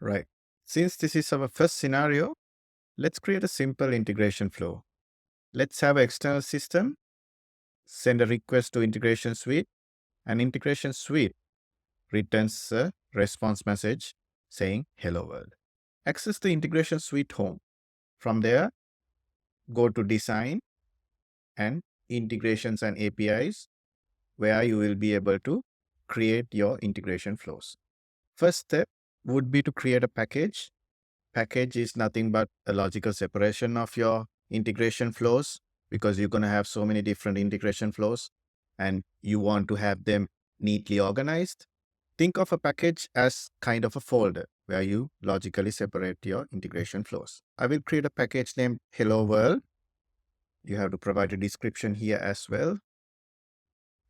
Right. Since this is our first scenario, let's create a simple integration flow. Let's have an external system, send a request to Integration Suite, and Integration Suite returns a response message saying hello world. Access the Integration Suite home. From there, go to Design and Integrations and APIs, where you will be able to create your integration flows. First step would be to create a package. Package is nothing but a logical separation of your integration flows, because you're going to have so many different integration flows and you want to have them neatly organized. Think of a package as kind of a folder where you logically separate your integration flows. I will create a package named Hello World. You have to provide a description here as well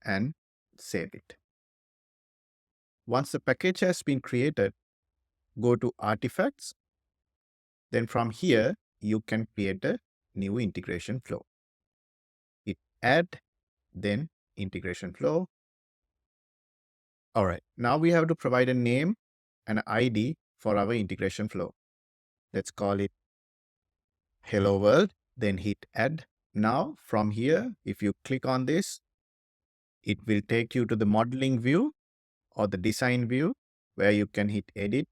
and save it. Once the package has been created, go to Artifacts. Then from here, you can create a new integration flow. Hit Add, then Integration Flow. All right, now we have to provide a name and an ID for our integration flow. Let's call it Hello World, then hit Add. Now from here, if you click on this, it will take you to the modeling view or the design view, where you can hit Edit,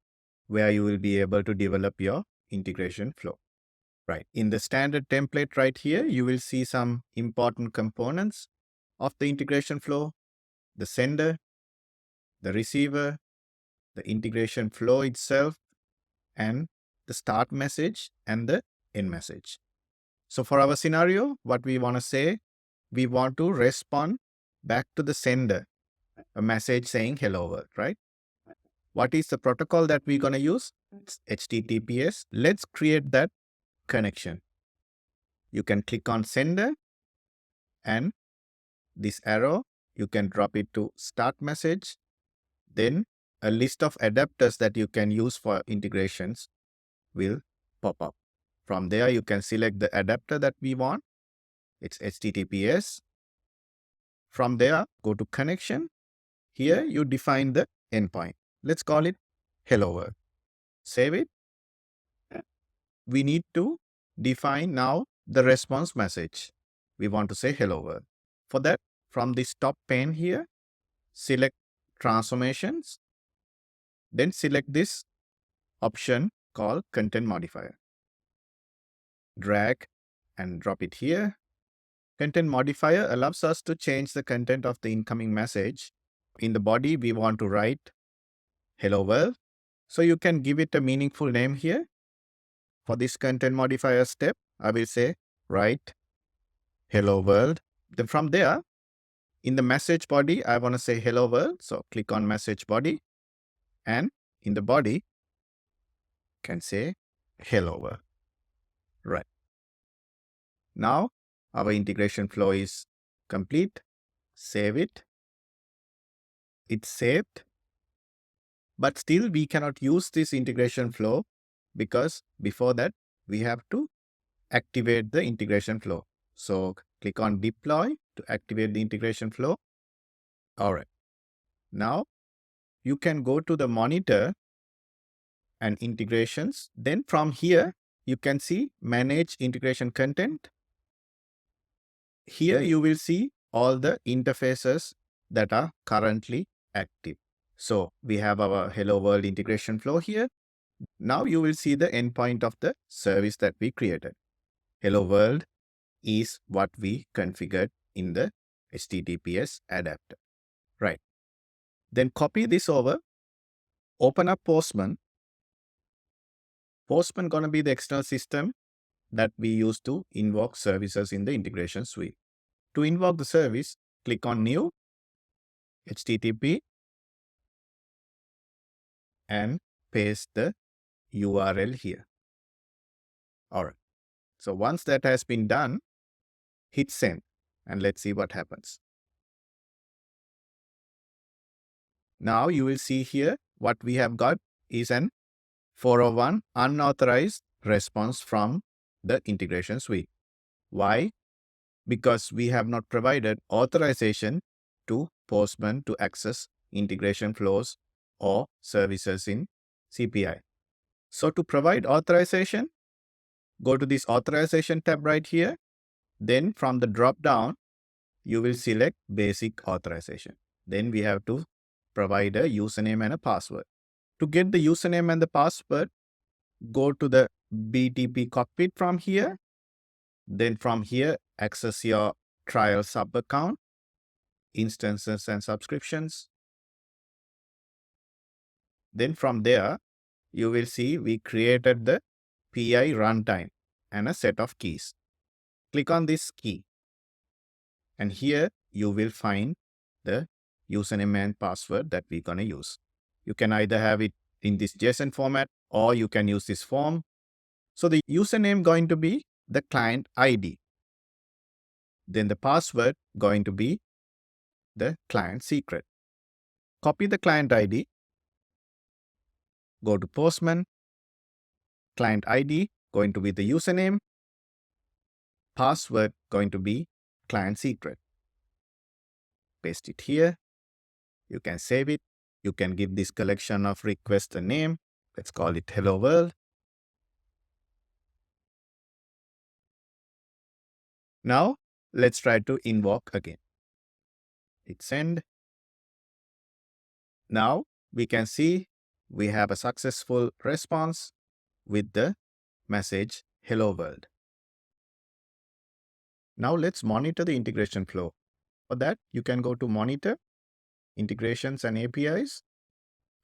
where you will be able to develop your integration flow. Right. In the standard template right here, you will see some important components of the integration flow: the sender, the receiver, the integration flow itself, and the start message and the end message. So for our scenario, what we want to say, we want to respond back to the sender a message saying hello world, right? What is the protocol that we're going to use? It's HTTPS. Let's create that connection. You can click on sender, and this arrow, you can drop it to start message. Then a list of adapters that you can use for integrations will pop up. From there, you can select the adapter that we want. It's HTTPS. From there, go to connection. Here, you define the endpoint. Let's call it hello world. Save it. We need to define now the response message. We want to say hello world. For that, from this top pane here, select transformations. Then select this option called content modifier. Drag and drop it here. Content modifier allows us to change the content of the incoming message. In the body, we want to write hello world. So you can give it a meaningful name here. For this content modifier step, I will say write hello world. Then from there, in the message body, I want to say hello world. So click on message body, and in the body, can say hello world. Right. Now our integration flow is complete. Save it. It's saved. But still we cannot use this integration flow, because before that we have to activate the integration flow. So click on deploy to activate the integration flow. All right. Now you can go to the monitor and integrations. Then from here, you can see manage integration content. Here you will see all the interfaces that are currently active. So we have our hello world integration flow here. Now you will see the endpoint of the service that we created. Hello world is what we configured in the HTTPS adapter. Right. Then copy this over, open up Postman. Postman gonna be the external system that we use to invoke services in the integration suite. To invoke the service, click on new, HTTP, and paste the URL here. All right. So once that has been done, hit send, and let's see what happens. Now you will see here what we have got is an 401 unauthorized response from the integration suite. Why? Because we have not provided authorization to Postman to access integration flows or services in CPI. So to provide authorization, go to this authorization tab right here. Then from the drop down, you will select basic authorization. Then we have to provide a username and a password. To get the username and the password, go to the BTP cockpit from here. Then from here, access your trial sub account, instances and subscriptions. Then from there, you will see we created the PI runtime and a set of keys. Click on this key. And here you will find the username and password that we're going to use. You can either have it in this JSON format or you can use this form. So the username going to be the client ID. Then the password going to be the client secret. Copy the client ID. Go to Postman. Client ID going to be the username. Password going to be client secret. Paste it here. You can save it. You can give this collection of requests a name. Let's call it Hello World. Now, let's try to invoke again. Hit send. Now, we can see we have a successful response with the message Hello World. Now, let's monitor the integration flow. For that, you can go to Monitor, Integrations and APIs.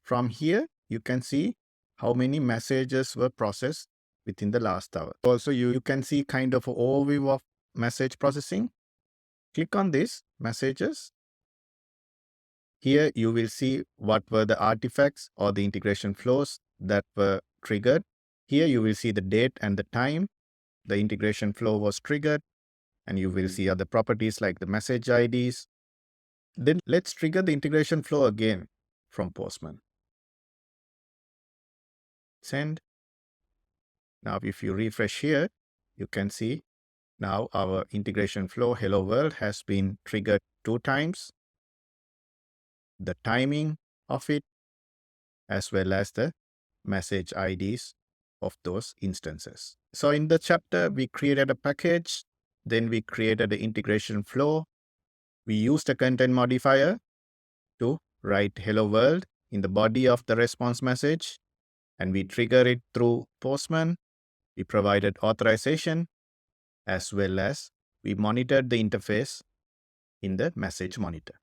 From here, you can see how many messages were processed within the last hour. Also, you can see kind of an overview of message processing. Click on this messages. Here you will see what were the artifacts or the integration flows that were triggered. Here you will see the date and the time the integration flow was triggered, and you will see other properties like the message IDs. Then let's trigger the integration flow again from Postman. Send. Now if you refresh here, you can see now our integration flow Hello World has been triggered 2 times. The timing of it, as well as the message IDs of those instances. So in the chapter, we created a package, then we created the integration flow. We used a content modifier to write Hello World in the body of the response message, and we trigger it through Postman. We provided authorization, as well as we monitored the interface in the message monitor.